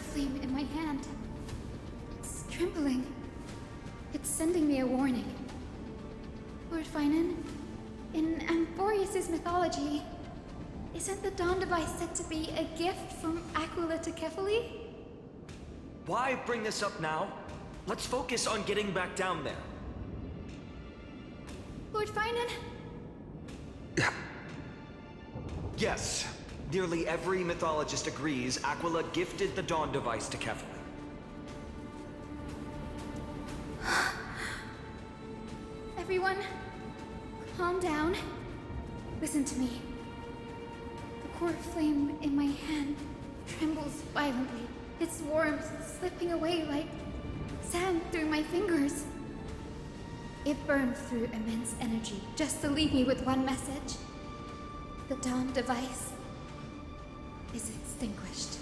flame in my hand. It's trembling. It's sending me a warning. Lord Finan, in Amphorius's mythology, isn't the Dawn Device said to be a gift from Aquila to Kefali? Why bring this up now? Let's focus on getting back down there. Lord Finan? Yes. Nearly every mythologist agrees Aquila gifted the Dawn Device to Kefali. Everyone, calm down. Listen to me. The core flame in my hand trembles violently, its warmth slipping away like sand through my fingers. It burned through immense energy just to leave me with one message. The Dawn Device is extinguished.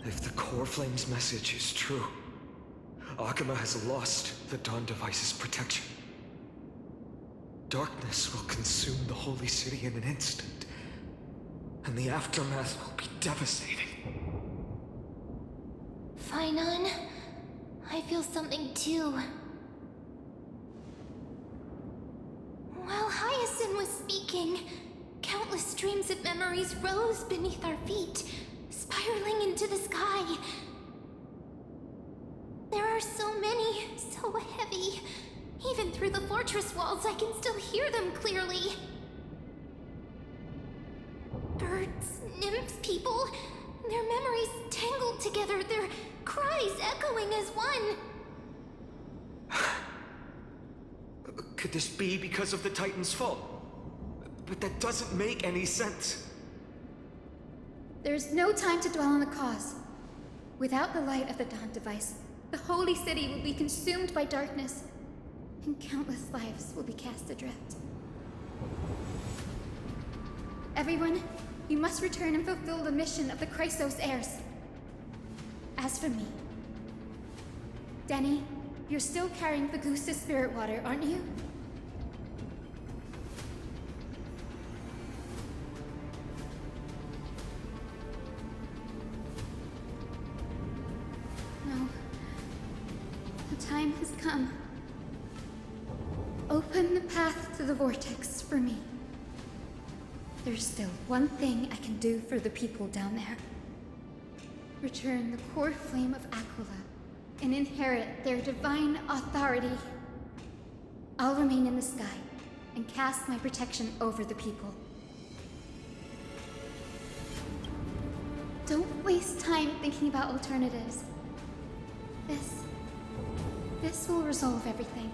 If the core flame's message is true, Akama has lost the Dawn Device's protection. Darkness will consume the holy city in an instant, and the aftermath will be devastating. Finan, I feel something too. While Hyacinth was speaking, countless streams of memories rose beneath our feet, spiraling into the sky. There are so many, so heavy. Even through the fortress walls, I can still hear them clearly. Birds, nymphs, people, their memories tangled together, their cries echoing as one. Could this be because of the Titan's fall? But that doesn't make any sense. There's no time to dwell on the cause. Without the light of the Dawn Device, the holy city will be consumed by darkness, and countless lives will be cast adrift. Everyone, you must return and fulfill the mission of the Chrysos heirs. As for me, Denny, you're still carrying Fagusta's spirit water, aren't you? No. The time has come. Open the path to the vortex for me. There's still one thing I can do for the people down there. Return the core flame of Aquila and inherit their divine authority. I'll remain in the sky and cast my protection over the people. Don't waste time thinking about alternatives. This will resolve everything.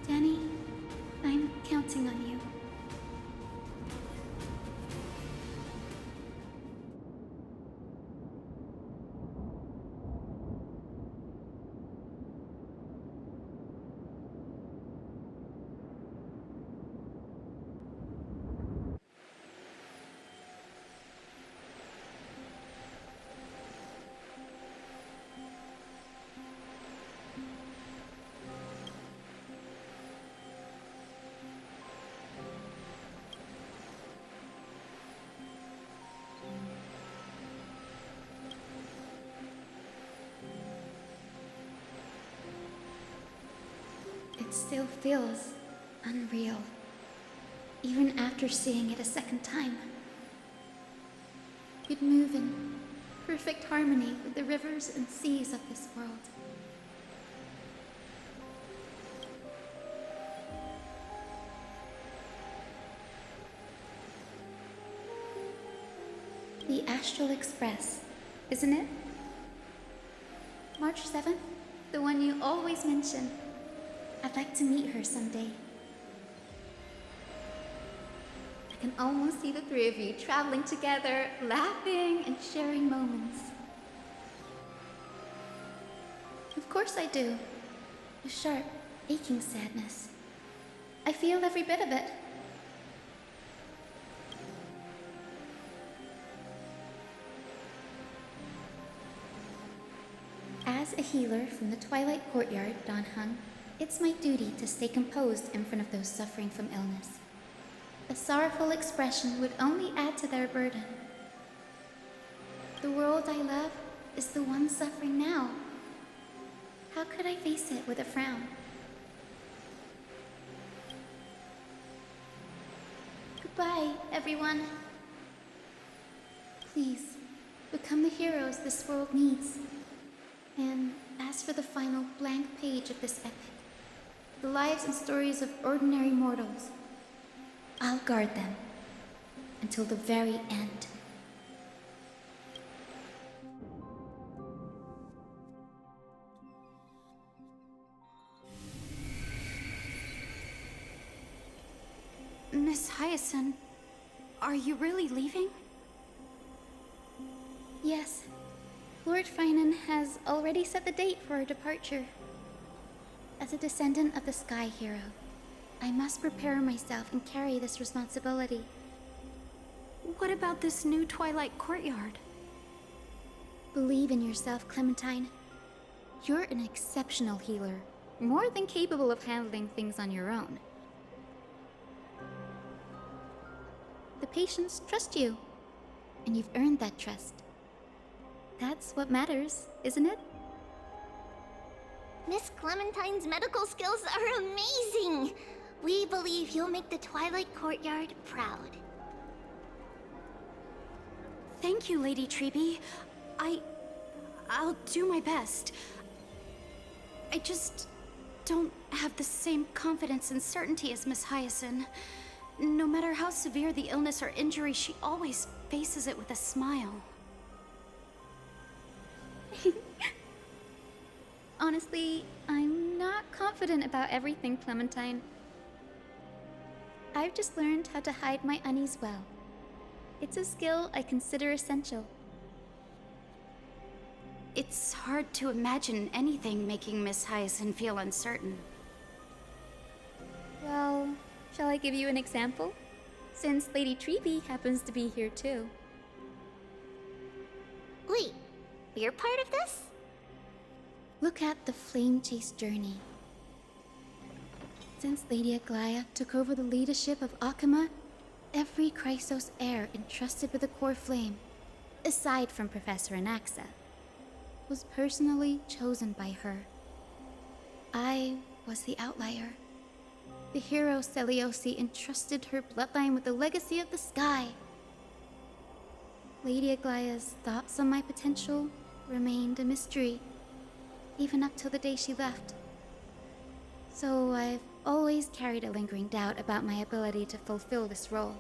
Danny, I'm counting on you. It still feels unreal, even after seeing it a second time. You'd move in perfect harmony with the rivers and seas of this world. The Astral Express, isn't it? March 7th, the one you always mention. I'd like to meet her someday. I can almost see the three of you traveling together, laughing and sharing moments. Of course I do. A sharp, aching sadness. I feel every bit of it. As a healer from the Twilight Courtyard, Don Hung, it's my duty to stay composed in front of those suffering from illness. A sorrowful expression would only add to their burden. The world I love is the one suffering now. How could I face it with a frown? Goodbye, everyone. Please, become the heroes this world needs. And as for the final blank page of this epic, the lives and stories of ordinary mortals, I'll guard them until the very end. Miss Hyacinth, are you really leaving? Yes, Lord Finan has already set the date for our departure. As a descendant of the Sky Hero, I must prepare myself and carry this responsibility. What about this new Twilight Courtyard? Believe in yourself, Clementine. You're an exceptional healer, more than capable of handling things on your own. The patients trust you, and you've earned that trust. That's what matters, isn't it? Miss Clementine's medical skills are amazing! We believe you'll make the Twilight Courtyard proud. Thank you, Lady Treby. I'll do my best. I just don't have the same confidence and certainty as Miss Hyacinth. No matter how severe the illness or injury, she always faces it with a smile. Honestly, I'm not confident about everything, Clementine. I've just learned how to hide my unease well. It's a skill I consider essential. It's hard to imagine anything making Miss Hyacinth feel uncertain. Well, shall I give you an example? Since Lady Treby happens to be here too. Wait, you're part of this? Look at the Flame Chase journey. Since Lady Aglaya took over the leadership of Akama, every Chrysos heir entrusted with the core flame, aside from Professor Anaxa, was personally chosen by her. I was the outlier. The hero Celiosi entrusted her bloodline with the legacy of the sky. Lady Aglaya's thoughts on my potential remained a mystery, even up till the day she left. So I've always carried a lingering doubt about my ability to fulfill this role.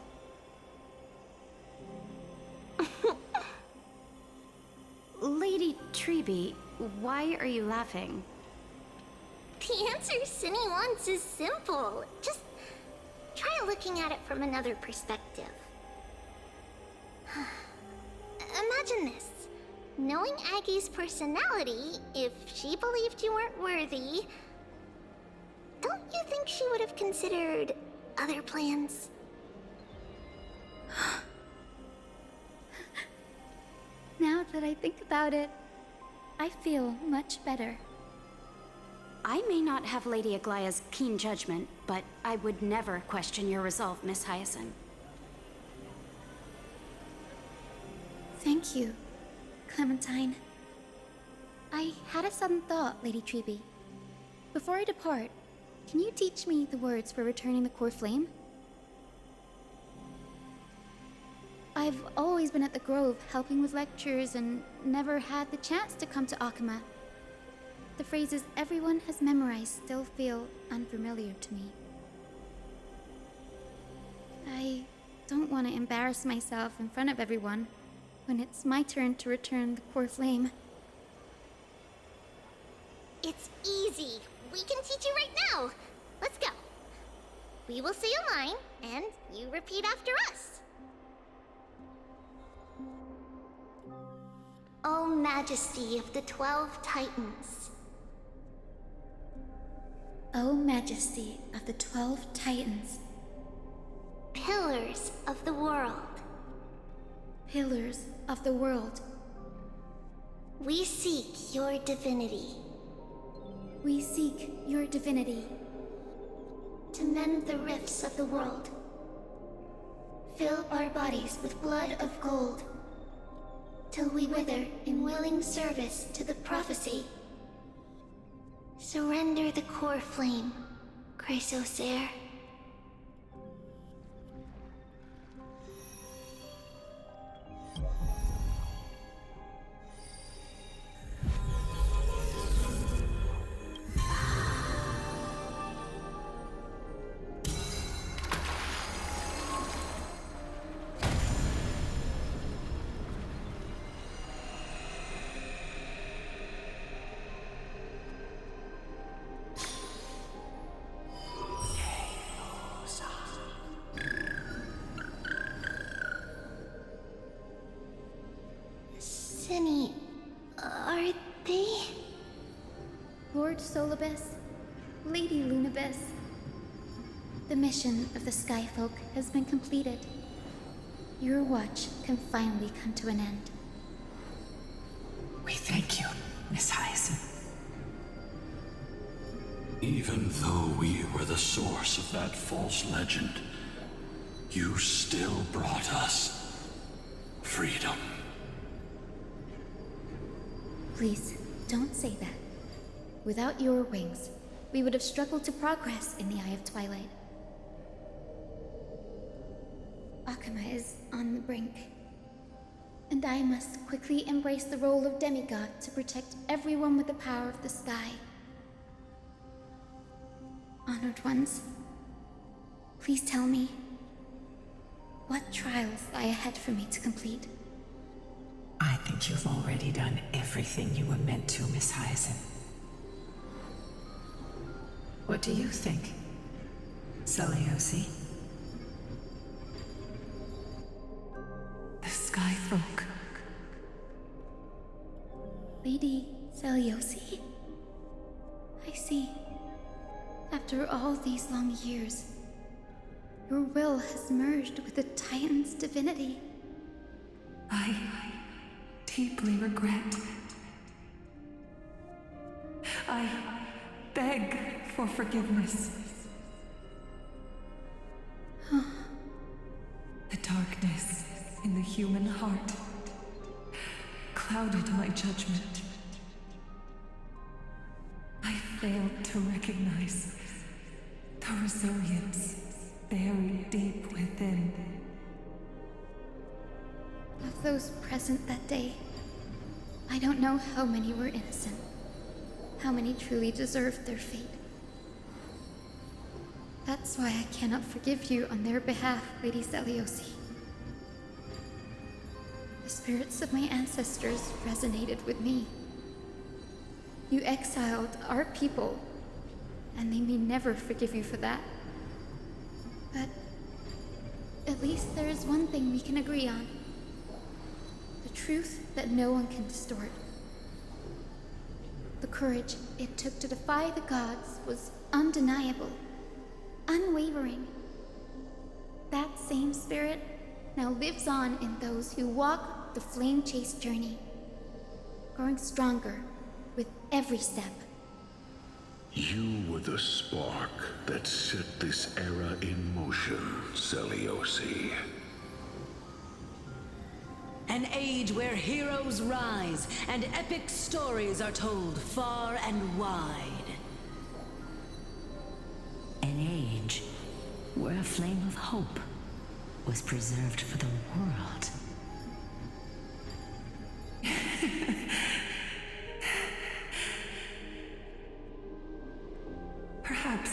Lady Treby, why are you laughing? The answer Cindy wants is simple. Just try looking at it from another perspective. Imagine this. Knowing Aggie's personality, if she believed you weren't worthy, don't you think she would have considered other plans? Now that I think about it, I feel much better. I may not have Lady Aglaya's keen judgment, but I would never question your resolve, Miss Hyacinth. Thank you, Clementine. I had a sudden thought, Lady Treby. Before I depart, can you teach me the words for returning the core flame? I've always been at the Grove helping with lectures and never had the chance to come to Akama. The phrases everyone has memorized still feel unfamiliar to me. I don't want to embarrass myself in front of everyone when it's my turn to return the core flame. It's easy. We can teach you right now. Let's go. We will say a line, and you repeat after us. O Majesty of the 12 Titans. O Majesty of the 12 Titans, Pillars of the world. Pillars of the world, We seek your divinity. we seek your divinity. To mend the rifts of the world. Fill our bodies with blood of gold, till we wither in willing service to the prophecy. Surrender the core flame, Chrysosair. Cinny, are they? Lord Solibus, Lady Lunabis, the mission of the Skyfolk has been completed. Your watch can finally come to an end. We thank you, Miss Hyacinth. Even though we were the source of that false legend, you still brought us freedom. Please, don't say that. Without your wings, we would have struggled to progress in the Eye of Twilight. Akuma is on the brink, and I must quickly embrace the role of demigod to protect everyone with the power of the sky. Honored ones, please tell me, what trials lie ahead for me to complete? I think you've already done everything you were meant to, Miss Hyacinth. What do you think, Seliosi? The Skyfolk. Lady Seliosi? I see. After all these long years, your will has merged with the Titan's divinity. I deeply regret. I beg for forgiveness. The darkness in the human heart clouded my judgment. I failed to recognize the resilience buried deep within. Of those present that day, I don't know how many were innocent, how many truly deserved their fate. That's why I cannot forgive you on their behalf, Lady Seliosi. The spirits of my ancestors resonated with me. You exiled our people, and they may never forgive you for that. But at least there is one thing we can agree on. The truth that no one can distort. The courage it took to defy the gods was undeniable, unwavering. That same spirit now lives on in those who walk the flame-chased journey, growing stronger with every step. You were the spark that set this era in motion, Seliosi. An age where heroes rise and epic stories are told far and wide. An age where a flame of hope was preserved for the world. Perhaps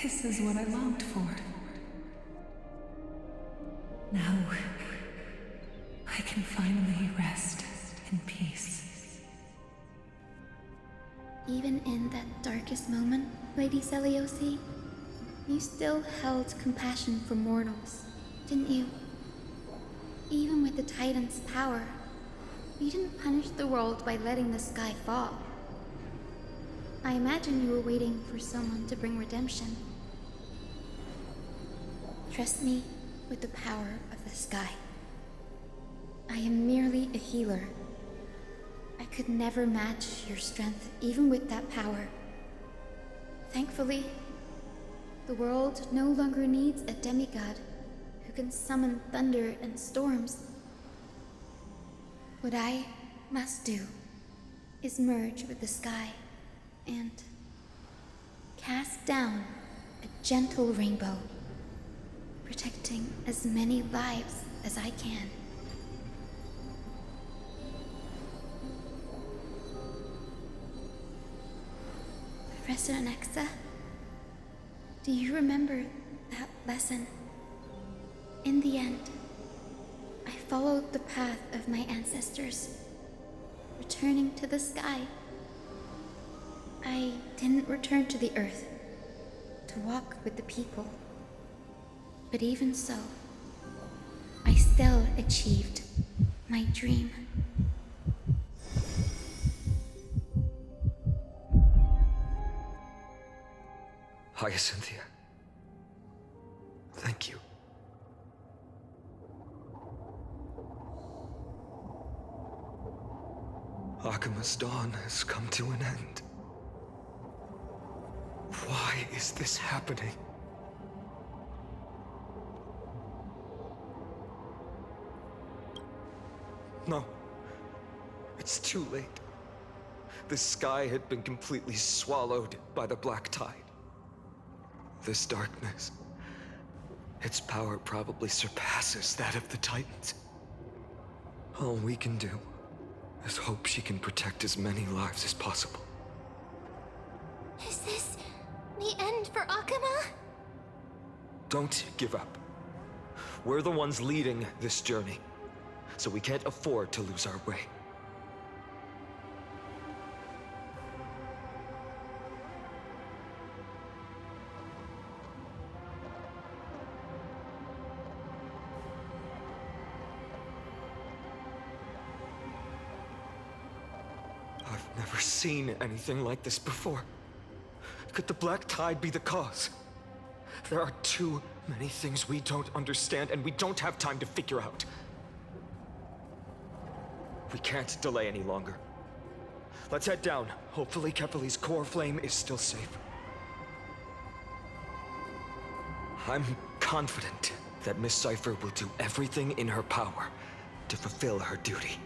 this is what I longed for. Now, I can finally rest in peace. Even in that darkest moment, Lady Seliosi, you still held compassion for mortals, didn't you? Even with the Titan's power, you didn't punish the world by letting the sky fall. I imagine you were waiting for someone to bring redemption. Trust me with the power of the sky. I am merely a healer. I could never match your strength, even with that power. Thankfully, the world no longer needs a demigod who can summon thunder and storms. What I must do is merge with the sky and cast down a gentle rainbow, protecting as many lives as I can. Professor Nexa, do you remember that lesson? In the end, I followed the path of my ancestors, returning to the sky. I didn't return to the earth to walk with the people. But even so, I still achieved my dream. Hyacinthia. Thank you. Akima's dawn has come to an end. Why is this happening? No. It's too late. The sky had been completely swallowed by the black tide. This darkness, its power probably surpasses that of the Titans. All we can do is hope she can protect as many lives as possible. Is this the end for Akuma? Don't give up. We're the ones leading this journey, so we can't afford to lose our way. I've never seen anything like this before. Could the black tide be the cause? There are too many things we don't understand, and we don't have time to figure out. We can't delay any longer. Let's head down. Hopefully Kepali's core flame is still safe. I'm confident that Miss Cipher will do everything in her power to fulfill her duty.